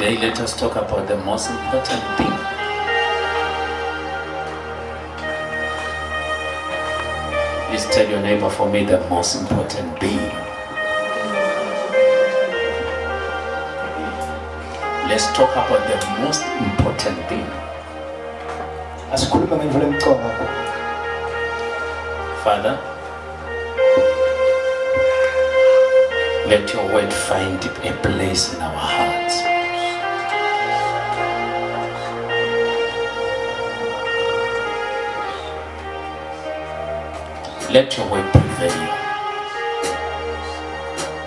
Today, let us talk about the most important thing. Please tell your neighbor, for me, the most important being. Let's talk about the most important thing. Father, let your word find a place in our hearts. Let your word prevail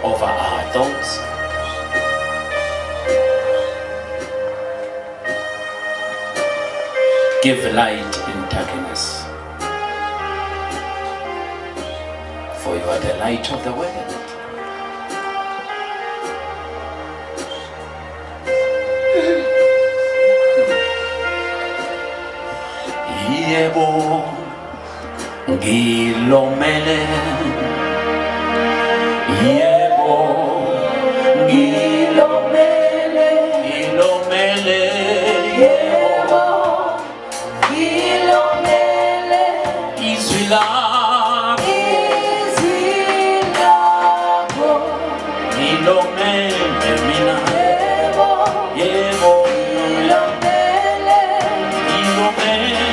over our thoughts. Give light in darkness. For you are the light of the world. Yebo ngilomele, yebo ngilomele, ngilomele, yebo ngilomele, izwi lakho, ngilomele mina, yebo ngilomele, ngilomele.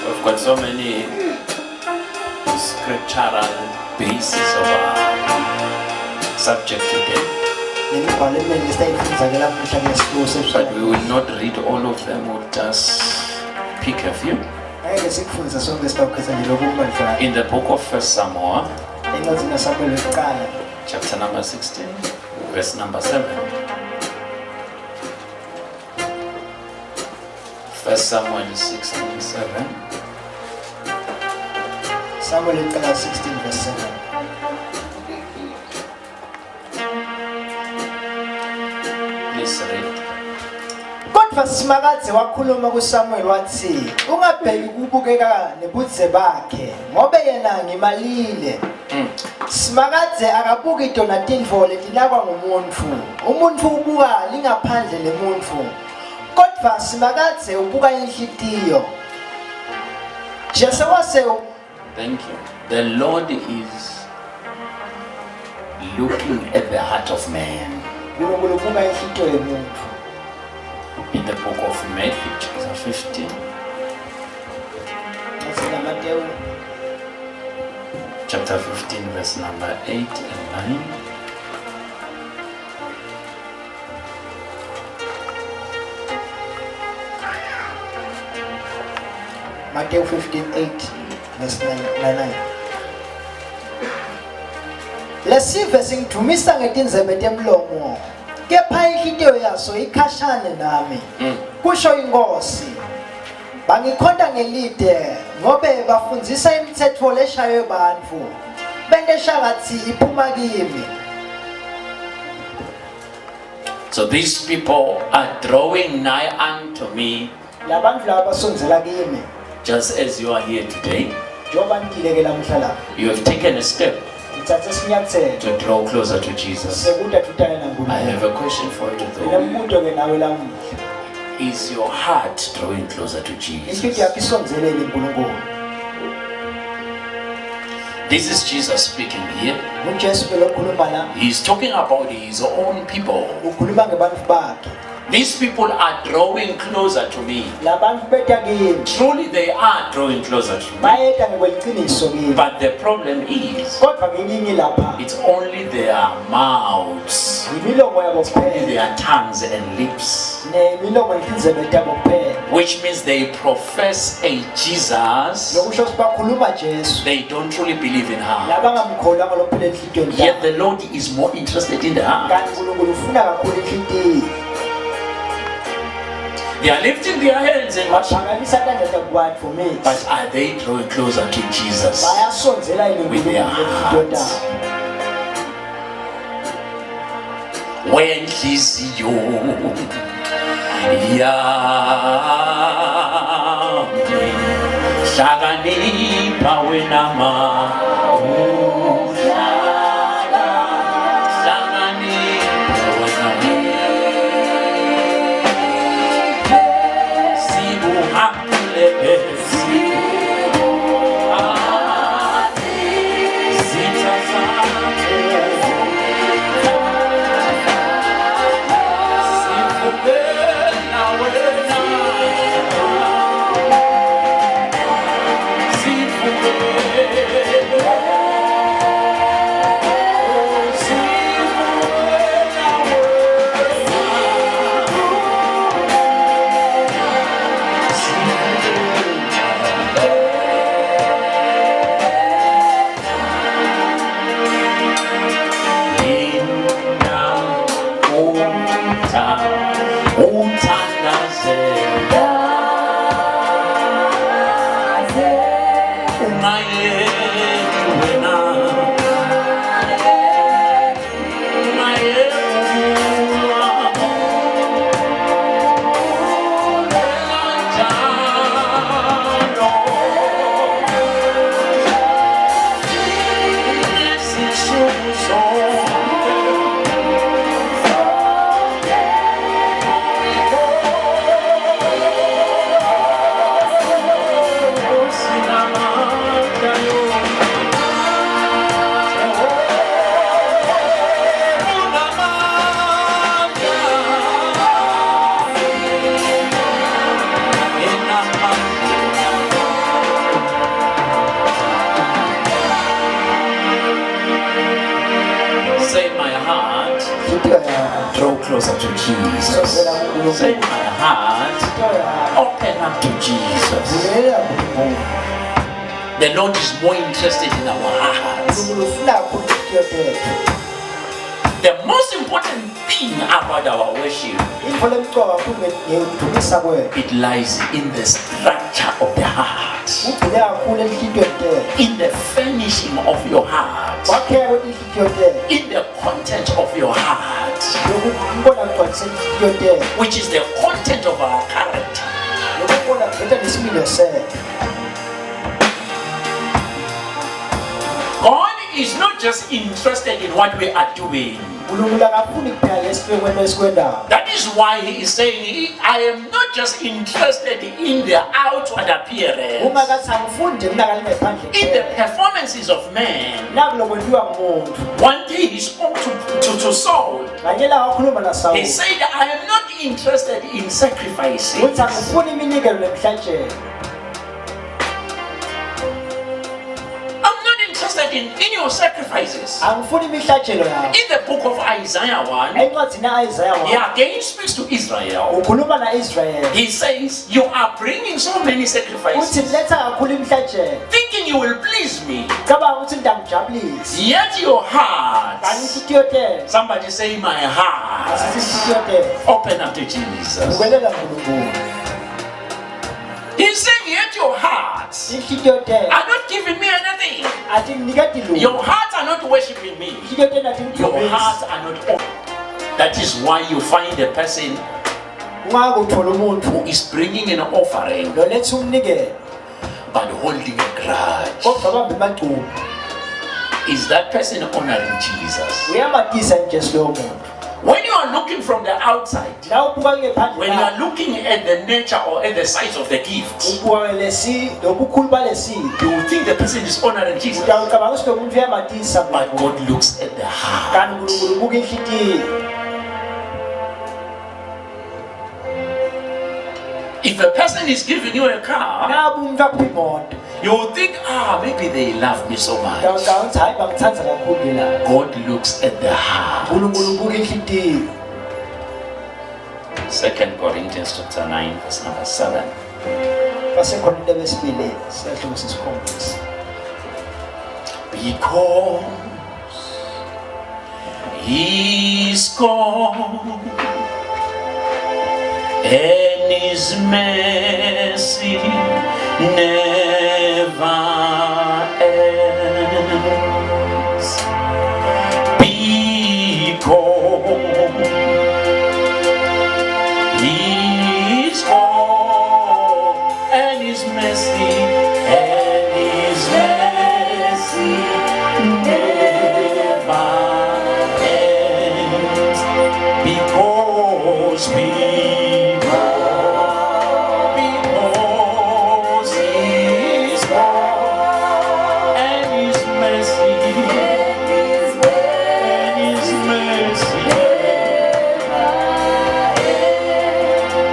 We've got so many scriptural bases of our subject today, but we will not read all of them. We'll just pick a few. In the book of 1 Samuel, chapter number 16, verse number 7. 1 Samuel 16:7. Samuel 16 verse 7. Please read. Kodwa Simakadze wakhuluma kuSamuel wathi, ungabheki kubukeka nebudze bakhe, ngoba yena ngimalile. Simakadze akabuki intona tintfo letinakwa ngumuntu. Umuntu ubuka lingaphandle lemuntu. Kodwa Simakadze ubuka inhlitiyo. Thank you. The Lord is looking at the heart of man. In the book of Matthew, chapter 15, chapter 15, verse number 8 and 9. Matthew 15:8, verse 9. Lesive singithumisa ngetindzebe temlomo, kepha inhlitiyo yaso ikhashane nami. Kusho iNkosi, bangikhonda ngelide ngobe bafundzisa imitsetfo leshaywe bantfu. bente shakathi iphuma kimi. So these people are drawing nigh unto me, Labantu laba basonzela kimi just as you are here today. njengoba ngileke lamhla la. You have taken a step Ngithathe isinyathelo to draw closer to Jesus. sekuthi athutane I naNkulunkulu. have a question for you though. Nginombuzo ke nawe lamuhla. Is your heart drawing closer to Inhliziyo Jesus? yakho isonzelele uNkulunkulu. This is Jesus speaking here. uJesu ke lokhuluma la He's talking about his own people. ukhuluma ngebantu bakhe. These people are drawing closer to me. Labantu betha kimi Truly they are drawing closer to me. bayetha ngekweliciniso kimi. But the problem is, Kodwa ngenyinyi lapha it's only their mouths, yimilomo yabo only kuphela their tongues and lips. nemilomo nenhliziyo yabo kuphela. Which means they profess a Jesus, Lokusho ukuthi bakhuluma Jesu. they don't truly believe in her. Labangamkholwa ngalophela enhlitiyweni Yet yabo. the Lord is more interested in the heart. Kanti uNkulunkulu ufuna kakhulu inhliziyo. They are lifting their hands and worship. Baphakamisa kanjani kwathi for me. But are they drawing closer to Jesus? Bayasonzela yini With their uNkulunkulu hearts. ngenhliziyo. Wenhliziyo yami hlakanipha wena hlakanipha wena sibuhambile zitha zakho sifubela wena sifubela Say my heart, Inhliziyo yakho draw closer to Jesus. isonzela uNkulunkulu. Say my heart, Inhliziyo yakho open up to Jesus. vulela uNkulunkulu. The Lord is more interested in our hearts. uNkulunkulu ufuna kakhulu inhliziyo yethu. The most important thing about our worship, Intfo lemcoka kakhulu ngekudumisa kwethu. it lies in the structure of the heart, Ugcile kakhulu enhlitiyweni yethu. in the furnishing of your heart, Wakheka kwenhliziyo yethu. in the content of your heart, Lokubona kugcwalise inhliziyo yethu. which is the content of our character. Lokubona kuveta nesimilo sethu. God is not just interested in what we are doing. uNkulunkulu akafuni kuphela lesikwenu esikwendayo. That is why he is saying, I am not just interested in the outward appearance, Ungakathi angifuni nje kunakali ngaphandle in the kuphela. performances of man. Nakulokwenziwa ngumuntu. One day he spoke to Saul. Nganyela wakhuluma He naSawuli. said, I am not interested in sacrifices. Uthi angifuni iminikelo nemhlatshelo. I'm not interested in your sacrifices. Angifuni imihlatshelo yakho. In the book of Isaiah 1, Encwadini kaIsaya he again speaks to Israel. ukhuluma naIsrayeli. He says, you are bringing so many Uthi sacrifices, letha kakhulu imihlatshelo. thinking you will please me. Cabanga ukuthi ngidamjabulisa. Yet your heart, Kanti inhliziyo yethu. somebody say, my heart, Asithi inhliziyo yethu. open up to Jesus. Ukwelela uNkulunkulu. He's saying, yet your hearts Inhliziyo yethu. are not giving me anything. ati nginikati lo Your hearts are not worshiping me. hito tena ati Your ngidumisa hearts are not open. That is why you find a person ungaka uthola umuntu who is bringing an offering lo letha umnikelo but holding a grudge. kodwa bambe macumu Is that person honoring Jesus? uyamatisa njesu loyo muntu When you are looking from the outside, na ubuka ke when you phandle are looking at the nature or at the size of the gift, ubuka lesi lobukhulu balesiphi you will think the person is honoring Jesus. uyacabanga ukuthi lo muntu uyamatisa But God looks at the heart. kanti uNkulunkulu ubuka inhliziyo. If a person is giving you a car, Nabu umuntu akupha imoto you will think, maybe they love me so much. uyacabanga ukuthi hayi bangithanda kakhulu la God looks at the heart. uNkulunkulu ubuka inhliziyo. 2 Corinthians chapter 9, verse number 7. baseKorinte besibili sehlobo sesikhombisa Because He's gone and His mercy never ends. Because He's gone and His mercy never ends. Because He's gone and His mercy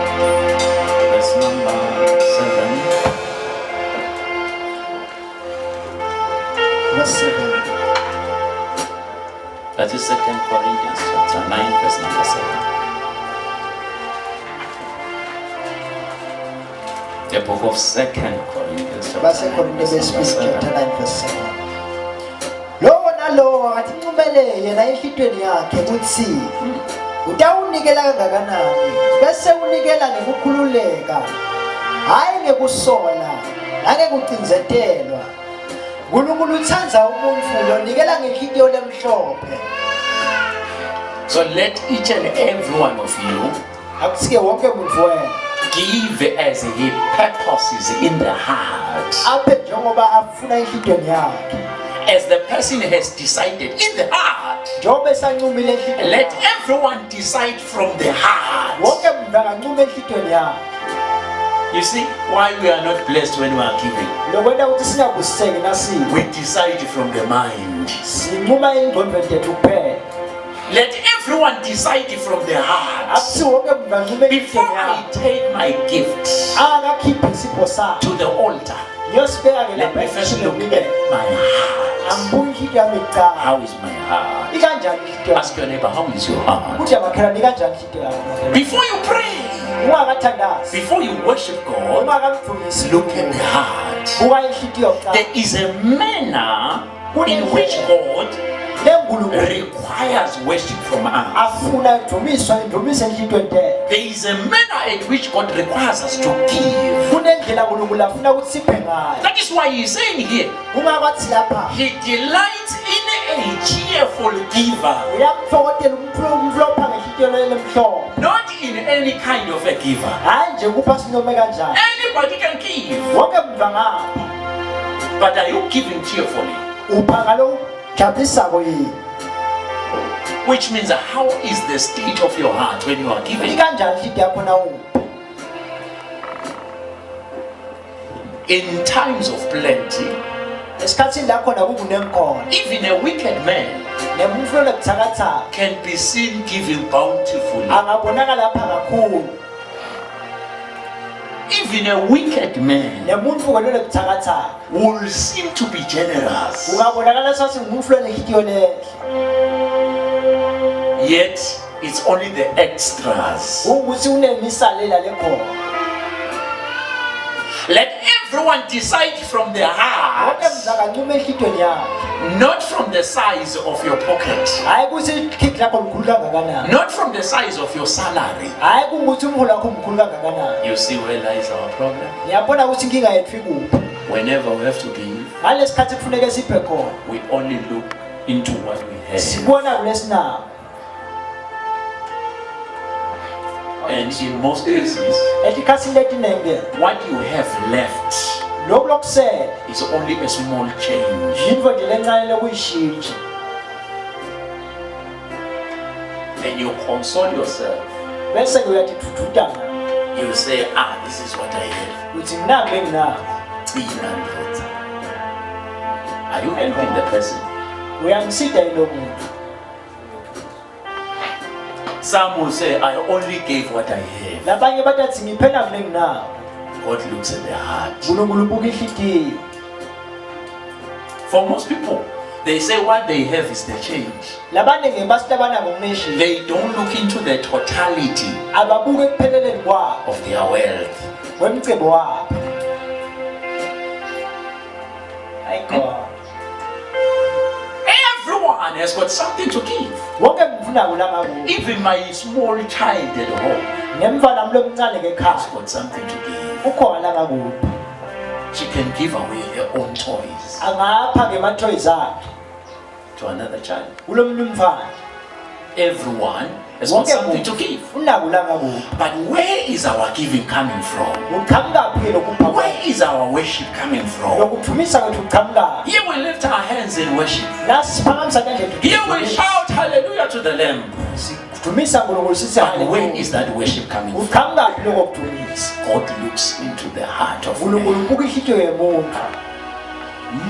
Verse number 7. verse 7 That is 2 Corinthians chapter 9, verse number 7. The book of 2 Corinthians chapter 9, baseKorinte verse besibili number chapter 7. 9 verse 7 lowo nalowo akancumele yena enhlitweni yakhe ukuthi utawunikela kangakanani bese unikela ngekukhululeka hayi ngekusola nangekucinzetelwa uNkulunkulu uthanda umuntu lonikela ngenhliziyo lemhlophe. So let each and every one of you Akusike wonke umuntu wena give as He purposes in the heart, aphe njengoba afuna enhliziyweni yakhe as the person has decided in the heart. njengoba esancumile enhliziyweni Let yakhe. everyone decide from the heart. Wonke umuntu akancuma enhliziyweni yakhe. You see why we are not blessed when we are giving. Lokwenda ukuthi singabusiseki nasiphi. We decide from the mind. Sinquma engqondweni yethu kuphela. Let everyone decide from the heart. Akusi wonke umuntu ancuma Before enhliziyweni I yakhe. take my gift Akakhiphe isipho sakhe. to the altar, Ngiyosibeka ke let lapha me first enhliziyweni look at yami. my heart. Angibuki inhliziyo yami kuqala. How is my heart? Ikanjani inhliziyo yami? Ask your neighbor, how is your heart? Ukuthi amakhelwane ikanjani inhliziyo yami? Before you pray, Ungakathandazi. before you worship God, Ungakamdumisi. look at the heart. Buka inhliziyo kuqala. There is a manner in which God LeNkulunkulu requires worship from us. afuna udumiswa indumise enhliziyweni yakhe. There is a manner in which God requires us to give. Kunendlela uNkulunkulu afuna ukuthi siphe ngayo. That is why He's saying here, Ungakwathi lapha He delights in a cheerful giver, uyamthokozela umflopha ngenhliziyo lemhlophe. not in any kind of a giver. Hayi nje kupha sinome kanjani. Anybody can give, Wonke umuntu angapha. but are you giving cheerfully? Upha ngalo jabulisako yini? Which means, how is the state of your heart when you are giving? Ikanjani inhliziyo yakho na upha? In times of plenty, Esikhathini la khona kukunenkhona. even a wicked man Nemuntu lobuthakathaka can be seen giving bountifully. angabonakala lapha kakhulu. Even a wicked man Nemuntu lobuthakathaka will seem to be generous, ungabonakala sasi ngumuntu lenhliziyo lehle. yet it's only the extras. Ukuthi unemisalela lekhona. Let everyone decide from their Wonke heart, umuntu akancuma enhliziyweni yakhe. not from the size of your pocket, Hayi kuthi ikhiki lakho likhulu kangakanani. not from the size of your salary. Hayi kungukuthi umholo wakho mkhulu kangakanani. You see where lies our problem? Ngiyabona ukuthi inkinga yethu ikuphi. whenever we have to give, ngalesikhathi kufuneka siphe khona we only look into what we have. sibona kulesinako. And in most cases, Etikhathini letinenge what you have left lokhu lokusele is only a small change. yinto nje lencane lokuyishintsha. And you console yourself. Bese uyatithuthuthana You say, this is what I have. uthi mina benginako. Are you helping the person? Uyamsida yilo muntu. Some will say, I only gave what I have. Labanye batathi ngiphela mina nginako. God looks at the heart. uNkulunkulu ubuka inhliziyo. For most people, they say what they have is the change. Labanye ngebasithi abanako kuneshini. They don't look into the totality Ababuke ekupheleleni kwabo of their wealth. wemcebo wabo. Ayikho. Everyone has got something to give. Wonke mfunako la ngakubo. Even my small child at home Nemntwana mlo mncane has ngekhaya got something to give. ukhona la ngakubo. She can give away her own toys Angapha ngemathoyizi akhe to another child. kulomunye umfana. Everyone has got Wonke something to muntu give. unako la ngakubo. But where is our giving coming from? Uqhamuka ke lokupha Where kwakhe. is our worship coming from? Lokuthumisa kwethu uqhamuka. Here we lift our hands in worship. Nasiphakamisa kanjani Here we shout hallelujah to the Lamb. Sidumisa uNkulunkulu sithi But where hallelujah. is that worship coming from? Uqhamuka lokho kudumisa. God looks into the heart of uNkulunkulu man. ubuka inhliziyo yomuntu.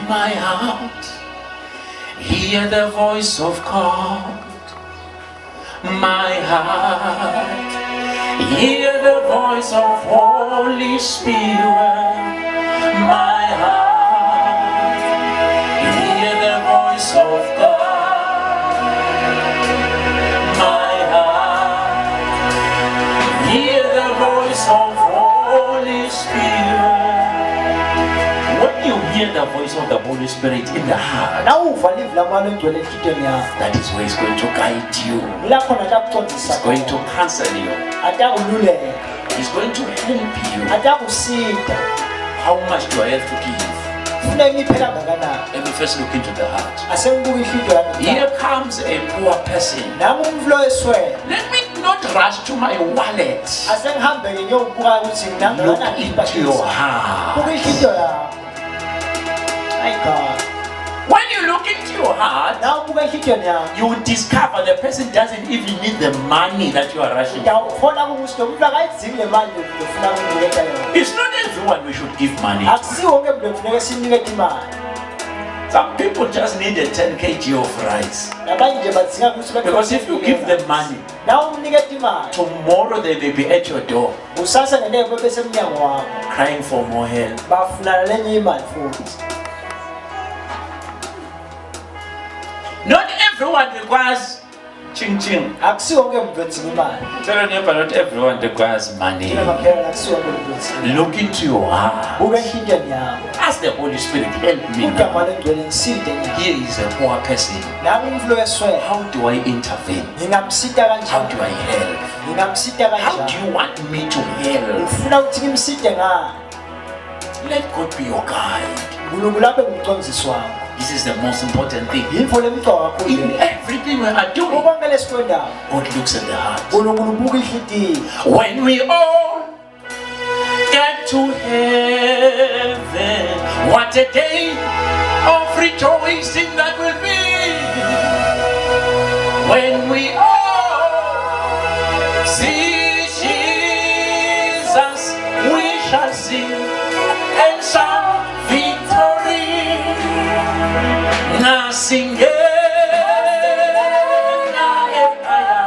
My heart, hear the voice of God. My heart, hear the voice of Holy Spirit. My heart, hear the voice of God. My heart, hear the voice of Holy Spirit. When you hear the voice of the Holy Spirit in the heart, Nawuva livi lamoya longcwele enhliziyweni yakho. that is where He's going to guide you. Lapho atakuqondisa He's going to khona. counsel you. Atakululeka. He's going to help you. Atakusida. How much do I have to give? Ufuna ngiphe kangakanani? Let me first look into the heart. Asengibuka inhliziyo yami. Here comes a poor person. Nami umflo eswele. Let me not rush to my wallet. Asengihambe ngiyobuka ukuthi Look ngingakanani into your heart. Buka inhliziyo yakho. Hayi God. When you look into your heart, Nawe ubuka inhliziyo yakho. you will discover the person doesn't even need the money that you are rushing for. Uyawubona ukuthi lo muntu akayidzingi le mali ufuna ukuniketa yona. It's not everyone we should give money to. Akusiwo wonke muntu ekufuneka sinikete imali. Some people just need a 10 kg of rice. Labanye nje badzinga ukuthi Because if you give them money, nawe umnikete imali. tomorrow they may be at your door Kusasa ngendebe bese emnyango wakho. crying for more help. Bafuna lenye imali futhi. Not everyone requires ching ching. Akusiwo wonke muntu odzinga imali. Tell your neighbor, not everyone requires money. Thina maphela akusiwo wonke muntu odzinga. Look into your heart. Buka inhliziyo yakho. Ask the Holy Spirit, help me Udama now. lengcwele ngiside nyaka. Here is a poor person. Nami umflo eswele. How do I intervene? Ngingamsida How kanjani? do I help? Ngingamsida How do kanjani? you want me to help? Ufuna ukuthi ngimside ngani? Let God be your guide. uNkulunkulu abe ngumcondzisi wakho. This is the most important thing. Yinfo lemigcawu kakhulu In le. everything we are doing, Konke lesikwendayo. God looks at the heart. uNkulunkulu ubuka inhliziyo. When we all get to heaven, what a day of rejoicing that will be. When we all see Jesus, we shall sing and shout victory. Nasingena ekhaya,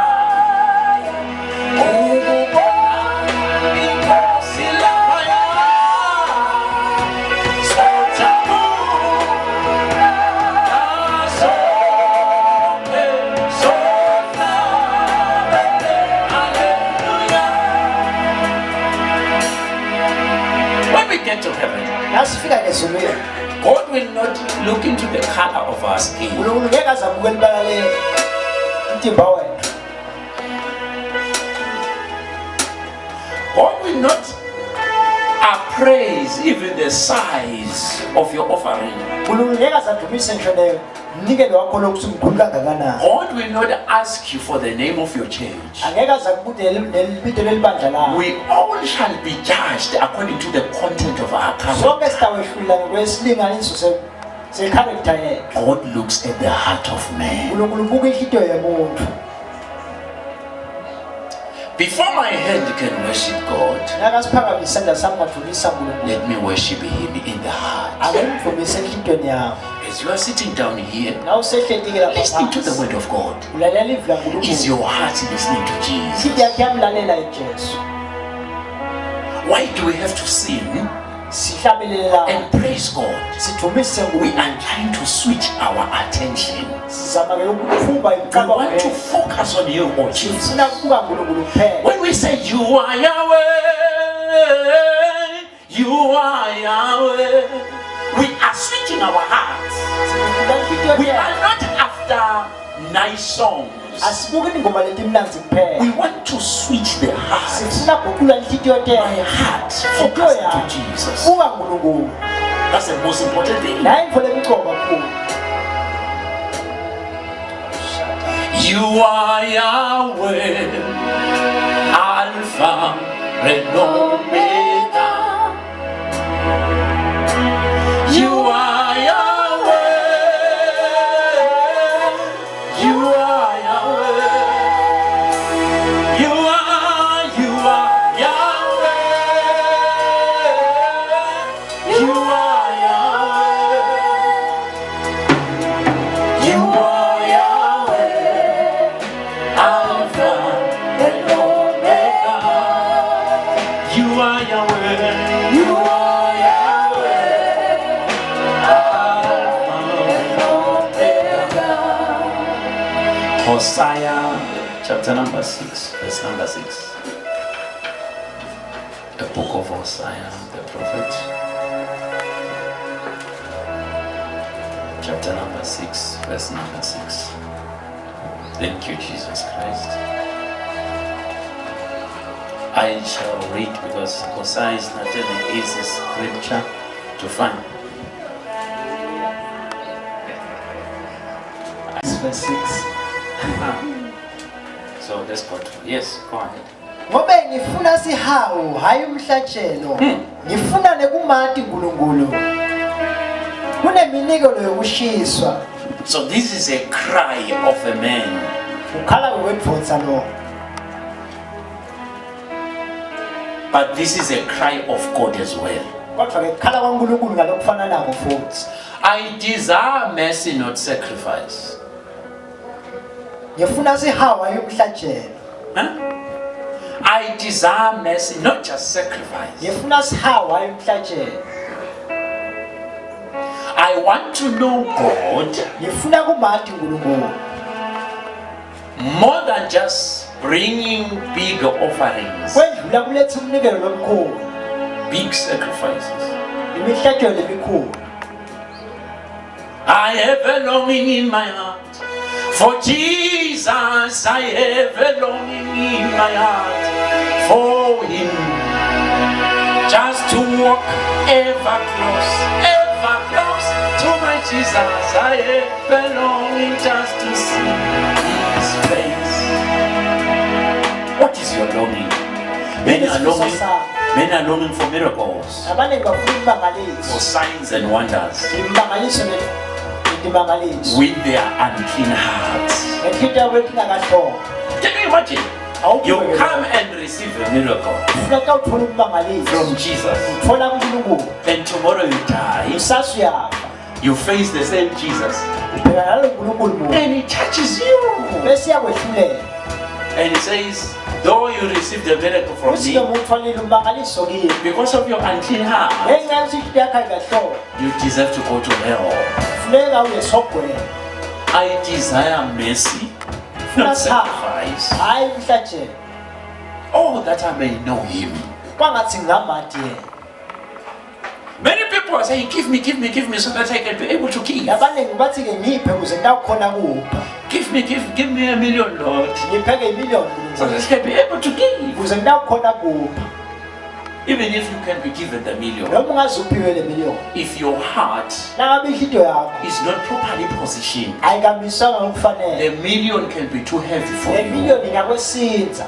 ukubona inkosi laphaya. Sojabula sonke, sonke, hallelujah. When we get to heaven, Nasifika ezulwini. God will not look into the color of our skin. uNkulunkulu ngeke aze abuke libala le umtimba wethu. God will not appraise even the size of your offering. God will not ask you for the name of your church. We all shall be judged according to the content of our character. God looks at the heart of man. Before my hand can worship God, let me worship Him in the heart. As you are sitting down here, listening to the word of God, is your heart listening to Jesus? Why do we have to sing and praise God? We are trying to switch our attention. We want to focus on you, oh Jesus. When we say you are Yahweh, you are Yahweh, we are switching our hearts. We are not after nice songs. We want to switch the heart. My heart focus to Jesus. That's the most important thing. You are Yahweh, Alpha and Omega. You are Yahweh. You are Yahweh. You are Yahweh. You are Yahweh. You are Yahweh. Alpha and Omega. You are Yahweh. You are Hosea chapter number 6, verse number 6. The book of Hosea, the prophet. Chapter number 6, verse number 6. Thank you, Jesus Christ. I shall read because Hosea is not an easy scripture to find. Verse 6. So let's go to, yes, go ahead. Ngobe ngifuna sihawu hayi umhlatshelo ngifuna nekumati nkulunkulu kuneminikelo yokushiswa. So this is a cry of a man. Ukhala wetfotsa lo. But this is a cry of God as well. Kodwa ke khala kwaNkulunkulu ngalokufana nako futhi. I desire mercy, not sacrifice. Ngifuna sihawu hayi umhlatshelo. I desire mercy, not just sacrifice. Ngifuna sihawu hayi umhlatshelo. I want to know God Ngifuna kumati nkulunkulu. more than just bringing big offerings, Kwendlula kuletha umnikelo lomkhulu. big sacrifices. Imihlatshelo emikhulu. I have a longing in my heart for Jesus. I have a longing in my heart for Him, just to walk ever close to my Jesus. I have a longing just to see His face. What is your longing? Many are longing for miracles, Abaningi bafuna for imangaliso. signs and wonders Imangaliso nemangaliso. with their unclean hearts. Ngenhliziyo yabo engakahlolwa. Can you imagine? You come and receive a miracle Ufuna xa uthola umangaliso. from Jesus, Uthola kuNkulunkulu. and tomorrow you die. Kusasa uyafa. You face the same Jesus, Ubhekana nalo nkulunkulu munye. and He touches you, Bese iyakwehlulela. and He says, though you received a miracle from Uthi me, noma utholile umangaliso kimi. because of your unclean heart, Ngenxa yokuthi inhliziyo yakho ayikahlolwa. you deserve to go to hell. Funeka uye esogwini. I desire mercy, not sacrifice. Hayi umhlatshelo. Oh, that I may know Him. Kwangathi ngamati yena. Many people are saying, give me, so that I can be able to give. Abaningi bathi ke ngiphe ukuze ndawukhona kupha. Give me $1 million, Lord, Ngiphe ke imiliyoni so that I can be able to give. ukuze ndawukhona kupha. Even if you can be given the million, noma ungazuphiwe le million if your heart nangabe inhliziyo yakho is not properly positioned, ayikamiswanga ngokufanele the million can be too heavy for le you. million ingakwesinza.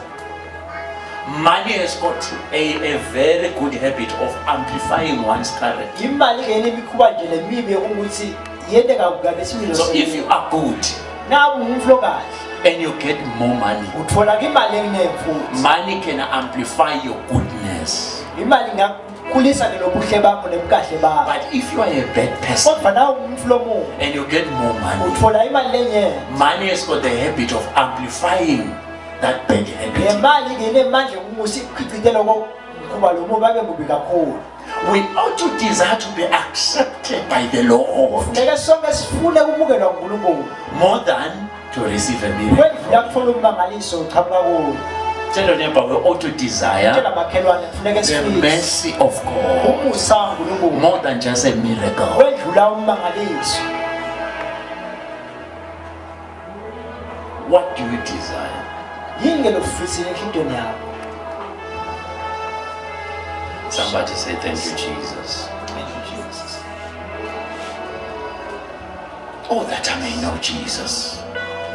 Money has got a very good habit of amplifying one's current. Imali ngene imikhuba nje lemibi ukuthi yende kakugabe isimilo So if you are good nawe umuntu lokahle and you get more money, uthola imali engemfuthi, money can amplify your goodness. imali ingakhulisa ke lobuhle bakho nebukahle bakho. But if you are a bad person Kodwa nawe umuntu lomubi and you get more money, uthola imali lenye, money has got the habit of amplifying that bad le habit. mali ngene manje umusi ichicitela ngokuba lo mubi abe mubi kakhulu. We ought to desire to be accepted by the Lord Ngeke sonke sifune ukubukelwa nguNkulunkulu more than to receive a miracle. kwendlula kuthola umbangaliso uchamuka kuwo. Tell your neighbor, we ought to desire Tshela makhelwane kufuneka the sifike mercy of God umusa kaNkulunkulu more than just a miracle. kwendlula umbangaliso. What do you desire? Yini ke lokufisile enhliziyweni yakho? Somebody say thank you, Jesus. Thank you, Jesus. Oh, that I may know Jesus.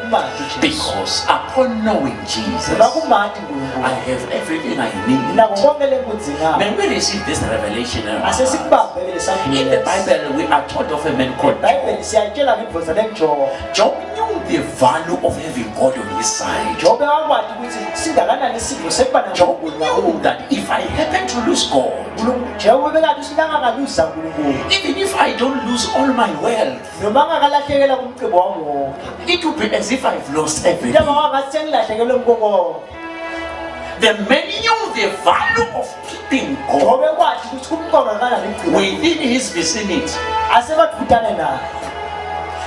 Umandi Jesu. Because upon knowing Jesus, Ngoba kumandi I uNkulunkulu. have everything I need. Nako konke lekudzingayo. When we receive this revelation, Asesikubambe in the lesandla. Bible, we are told of a man called Job. eBhayibheli siyatshela ngendvodza lenjobo. Job knew the value of having God on his side. Jobe wakwati ukuthi singakanani isipho sekuba Job naNkulunkulu knew ngakubo. that if I happen to lose God, Njengoba bekade usinangakaluza uNkulunkulu. even if I don't lose all my wealth, Noma ngakalahlekela kumcebo wami wonke. it will be as if I've lost everything. Njengoba ngathi sengilahlekelwe umkoko. The man knew the value of keeping God Jobe kwathi ukuthi kumqonga kanani igcina. within his vicinity. Asebathutane naye.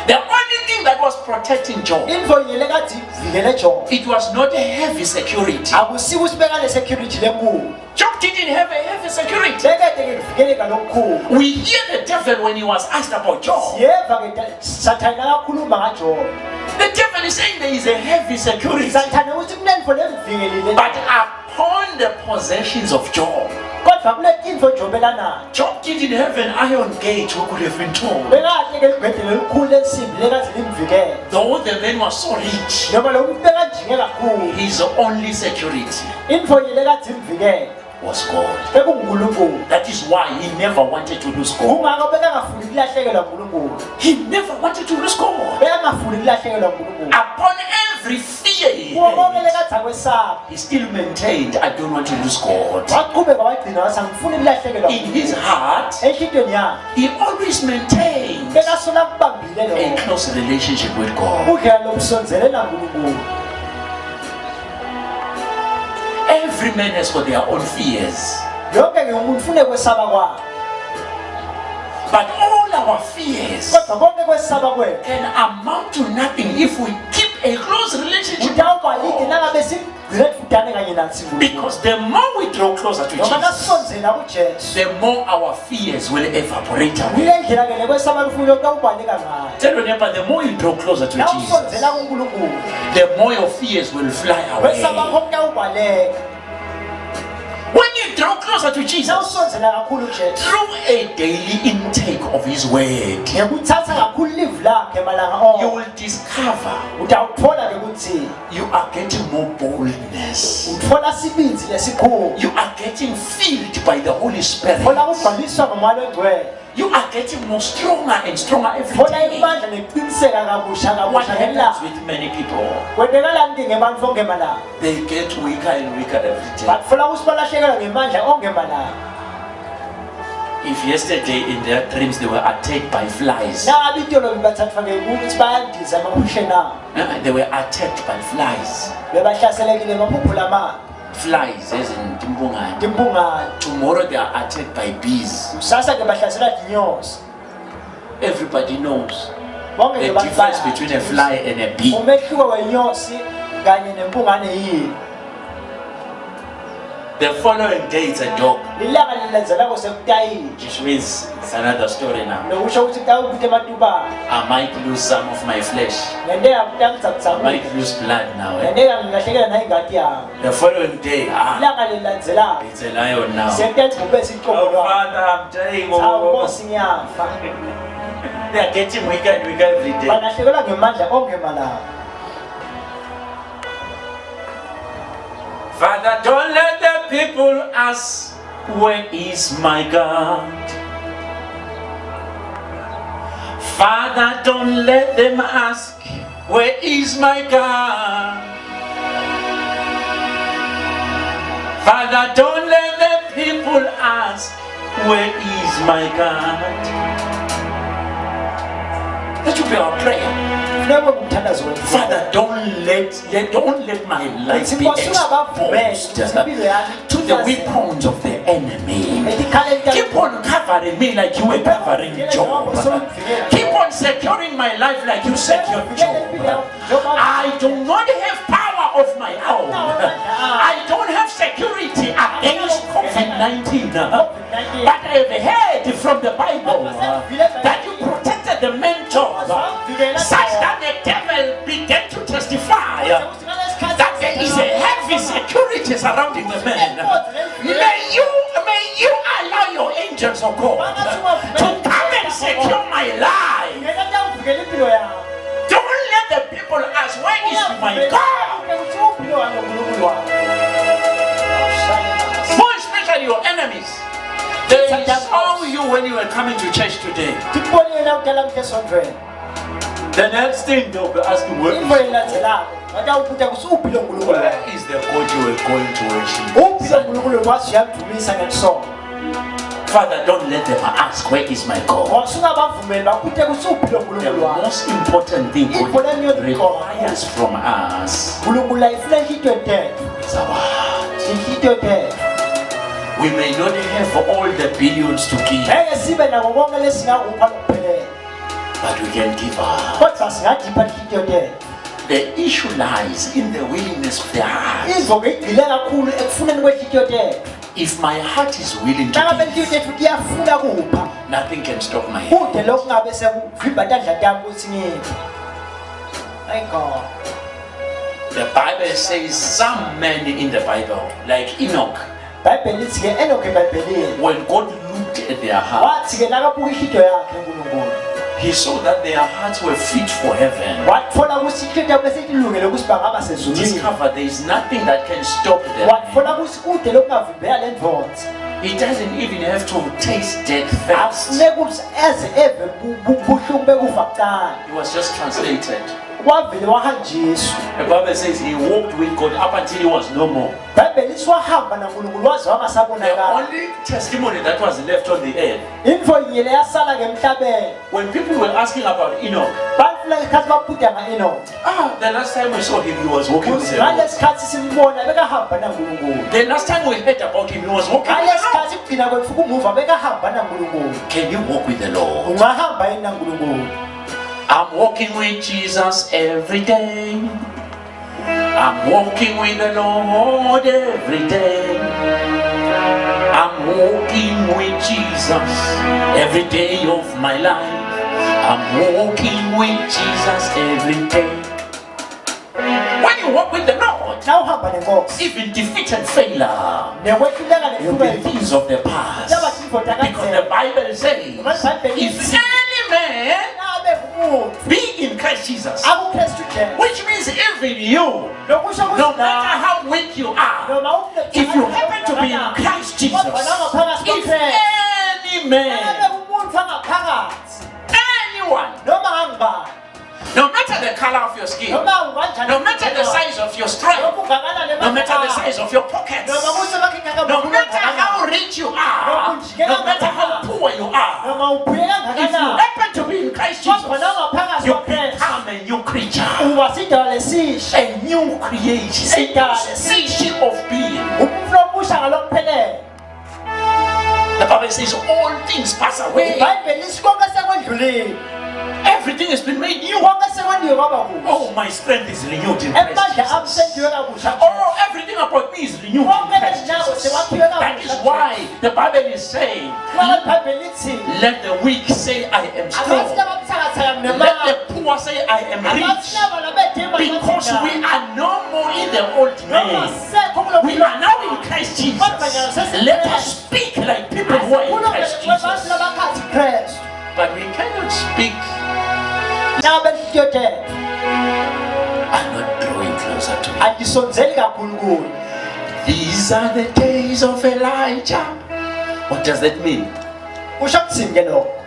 The only thing that was protecting Job, Into yele kade ivikele Jobe. it was not a heavy security. Akusiko usibeka le security lenkulu. Job didn't have a heavy security. Bekade kuvikeleka lokukhulu. We hear the devil when he was asked about Job. Yeva ke Sathane akakhuluma ngaJobe. The devil is saying there is a heavy security. Sathane uthi kunento levikelile. But upon the possessions of Job, Kodwa kuletinto Jobe lanayo. Job didn't have an iron gate who could have been told. Bekade ke libhedele elikhulu lensimbi lekade limvikele. Though the man was so rich, Noma lo muntu bekajinge kakhulu. his only security Into yele kade imvikele. was God. BekuNkulunkulu. That is why he never wanted to lose God. Kungakho bekangafuni kulahlekelwa uNkulunkulu. He never wanted to lose God. Bekangafuni kulahlekelwa uNkulunkulu. Upon every fear he Konke had, lekade akwesaba. he still maintained, I don't want to lose God. Waqhubeka wagcina wathi angifuni kulahlekelwa In his uNkulunkulu. heart, Enhliziyweni yakhe he always maintained bekasola kubambile a lo. close relationship with God. Udlela lokusonzelela uNkulunkulu. Every man has got their own fears. Yonke ke umuntu ufune kwesaba kwakhe. But all our fears Kodwa konke kwesaba kwethu can amount to nothing if we keep a close relationship with utawukwalide God. nangabe sigcine kufutane kanye nathi uNkulunkulu. Because the more we draw closer to Ngoba Jesus, nasisonzela kuJesu. the more our fears will evaporate away. Ile ndlela ke nekwesaba kufuna utawukwaleka ngayo. Tell your neighbor, the more you draw closer to Jesus, Nawusonzela kuNkulunkulu, the more your fears will fly kwesaba away. konke utawukwaleka. When you draw closer to Jesus, Nawusonzela kakhulu kuJesu. through a daily intake of His Word, Ngekuthatha kakhulu live lakhe malanga you onke. will discover Utawuthola ke ukuthi you are getting more boldness. uthola sibinzi lesikhulu. You are getting filled by the Holy Spirit. Uthola ukubhaliswa ngomoya oyingcwele. You are getting more stronger and stronger every Uthola day. imandla neqiniseka kabusha What kabusha happens ngelanga. with many people? Kwentekala nti ngebantfu onke malanga. They get weaker and weaker every day. Batfola ukuthi balahlekelwa ngemandla onke malanga. If yesterday in their dreams they were attacked by flies, Nangabe itolo bebathathwa ngekuthi bayandiza emaphusheni abo. they were attacked by flies. Bebahlaselekile emaphuphula amabo. Flies, as in timbungani. Timpungane. Tomorrow they are attacked by bees. Kusasa ke bahlaselwa dinyosi. Everybody knows Bonke the ke difference between a fly and a bee. Umehluko wenyosi kanye nempungane yini? The following day it's a dog, lilanga lilandzelako sekutayini. which means it's another story now. Lokusho ukuthi kutawubute matuba. I might lose some of my flesh. Ngendeka I kutangitsakusamu. might lose blood now. Ngendeka ngilahlekela nayo ingadi yami. The following day, Lilanga lilandzelako. it's a lion now. Sekutenza kube siqobo Oh, lwami. Father, I'm telling you, Nkosi ngiyafa. they are getting weaker and weaker every day. Balahlekelwa ngemandla onke malanga. Father, don't let the people ask, where is my God? Father, don't let them ask, where is my God? Father, don't let the people ask, where is my God? That should be our prayer. Funeka ngumthandazo wethu. Father, don't let my life be exposed to the weapons of the enemy. Keep on covering me like you were covering Job. Keep on securing my life like you secured Job. I do not have power of my own. I don't have security against COVID-19. But I've heard from the Bible that you protected the men Job such that the devil began to testify that there is a heavy security surrounding the man. May you allow your angels of God to come and secure my life. Don't let the people ask, where is my God? More especially your enemies. They saw you when you were coming to church today. The next thing they'll be asking, where is the God you were going to worship? Father, don't let them ask, where is my God? The most important thing God requires from us is our heart. We may not have all the billions to give, but we can give up. The issue lies in the willingness of the heart. If my heart is willing to give, nothing can stop my heart. The Bible says some men in the Bible, like Enoch, when God looked at their hearts, he saw that their hearts were fit for heaven. Discover there is nothing that can stop them. He doesn't even have to taste death first. He was just translated. The Bible says he walked with God up until he was no more. The only testimony that was left on the earth, when people were asking about Enoch, the last time we saw him, he was walking with the Lord. The last time we heard about him, he was walking with the Lord. Can you walk with the Lord? I'm walking with Jesus every day. I'm walking with the Lord every day. I'm walking with Jesus every day of my life. I'm walking with Jesus every day. When you walk with the Lord, even defeat and failure will be things of the past. Because the Bible says, if any man be in Christ Jesus, which means even you, no matter how weak you are, if you happen to be in Christ Jesus, if any man, anyone, no matter the color of your skin, no matter the size of your strength, no matter the size of your pockets, no matter how rich you are, no matter how poor you are, if you happen to be in Christ Jesus, you become a new creature, a new creation, a nation of being. The Bible says all things pass away. Everything has been made new. Oh, my strength is renewed in Christ Jesus. Oh, everything about me is renewed in Christ Jesus. That is why the Bible is saying, let the weak say I am strong. Let the poor say I am rich. Because we are no more in the old man. We are now in Christ Jesus. Let us speak like people who are in Christ Jesus. But we cannot speak and not drawing closer to Him. These are the days of Elijah. What does that mean?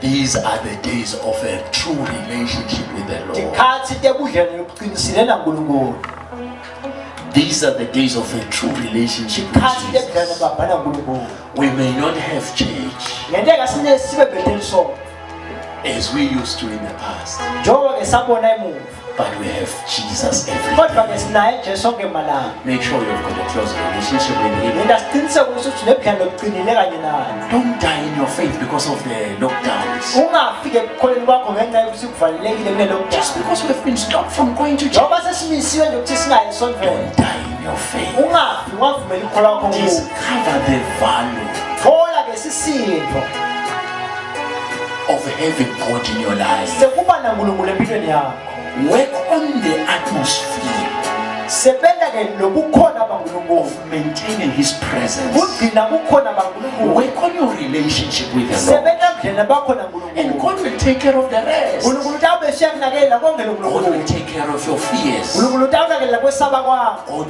These are the days of a true relationship with the Lord. These are the days of a true relationship with Jesus. We may not have church as we used to in the past, but we have Jesus every day. Make sure you've got a close relationship with Him. Don't die in your faith because of the lockdowns. Just because we've been stopped from going to church, don't die in your faith. Discover the value of having God in your life. Work on the atmosphere of maintaining His presence. Work on your relationship with the Lord, and God will take care of the rest. God will take care of your fears. God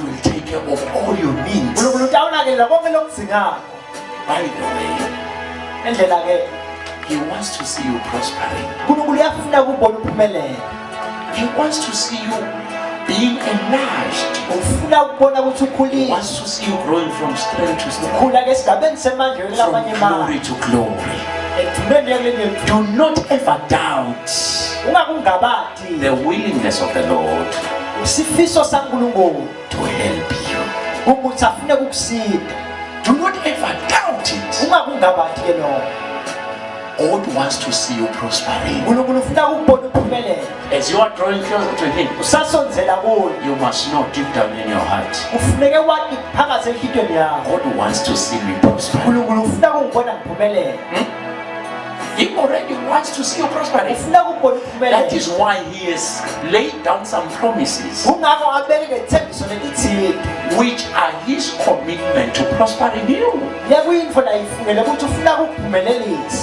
will take care of all your needs. By the way, He wants to see you prospering. He wants to see you being enlarged. He wants to see you growing from strength to strength, from glory to glory. Do not ever doubt the willingness of the Lord to help you. Do not ever doubt it. God wants to see you prospering. As you are drawing closer to Him, you must know deep down in your heart, God wants to see me prospering. He already wants to see you prospering. That is why He has laid down some promises, which are His commitment to prospering you.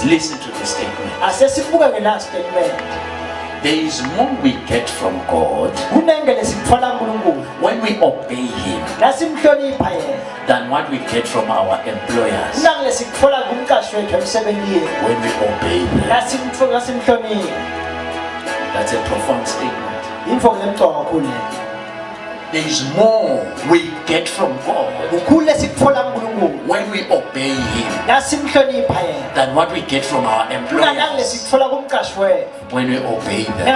Listen to this statement. There is more we get from God when we obey Him than what we get from our employers when we obey them. That's a profound statement. There is more we get from God when we obey Him than what we get from our employers when we obey them.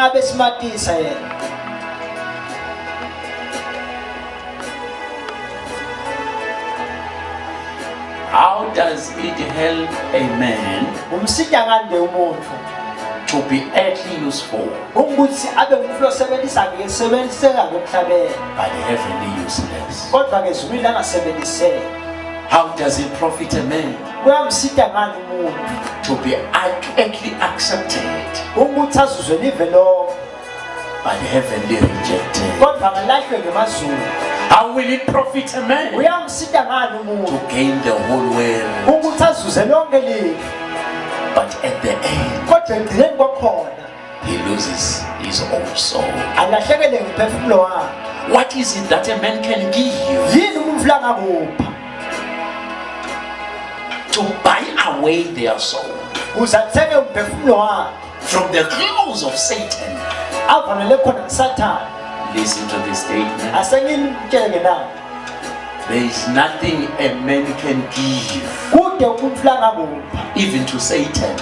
How does it help a man to be earthly useful but heavenly useless? How does it profit a man to be earthly accepted but heavenly rejected? How will it profit a man to gain the whole world but at the end he loses his own soul? What is it that a man can give to buy away their soul from the claws of Satan? Listen to this statement. There is nothing a man can give, even to Satan,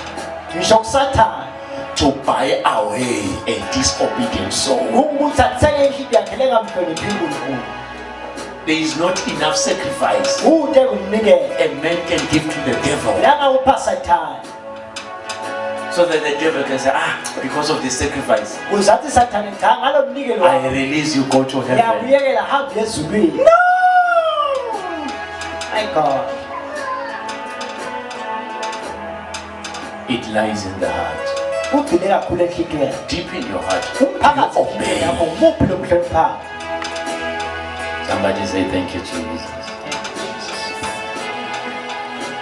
to buy away a disobedient soul. There is not enough sacrifice a man can give to the devil So that the devil can say, because of the sacrifice, uzathi sathane cha ngalo mnikelo I release you, go to heaven. yakuyekela hambe ezulwini. No! My God. It lies in the heart. Kugcine kakhulu enhlitiyweni. Deep in your heart. Umphakathi You enhlitiyweni obey. yakho umuphi lo mhloniphayo? Somebody say, thank you, Jesus.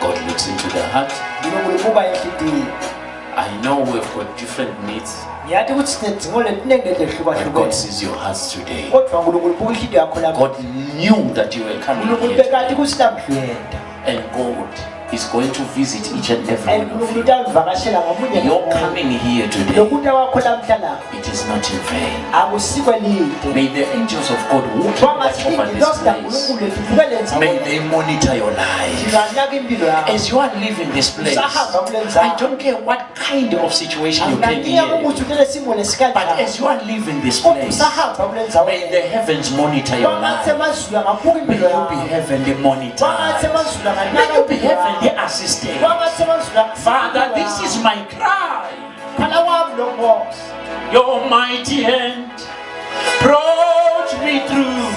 God looks into the heart. uNkulunkulu ubuka enhlitiyweni. I know we've got different needs, Ngiyathi ukuthi sinedzingo letiningi but God ezihlukahlukene. sees your hearts today. Kodwa uNkulunkulu ubuka inhliziyo yakho lapho. God knew that you were coming uNkulunkulu here bekade today. ukuthi namhlwenda. And God is going to visit each and every one of uNkulunkulu you. utamvakashela ngamunye Your ngamunye. coming here today, Lokuthi kwakho lamhlanje it is not in vain. akusikwe lide. May the angels of God walk Kwangathi over this ingilosi place. kaNkulunkulu ivukele May ndzawonye. they monitor your life. Zinganaka impilo yakho. As you are leaving this place, Usahamba kule I ndzawo. don't care what kind of situation you came Anginakile here, ukuthi utele simo but lesikanjani. as you are leaving this Kodwa place, usahamba kule ndzawo. may the heavens monitor your Kwangathi life. emazulu angabuka May impilo you be yakho. heavenly monitored. Kwangathi emazulu May anganaka you be impilo yakho. heavenly assisted. Kwangathi emazulu angabuka Father, impilo this yakho. is my cry. Khala wami lo Nkosi. Your mighty hand brought me through.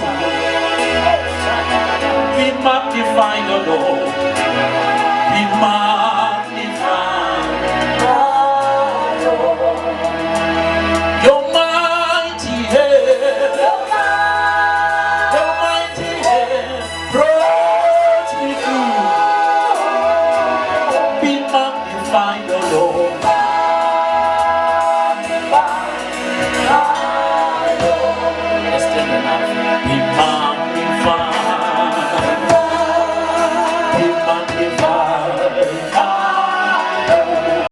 Be magnified, O Lord. Be magnified.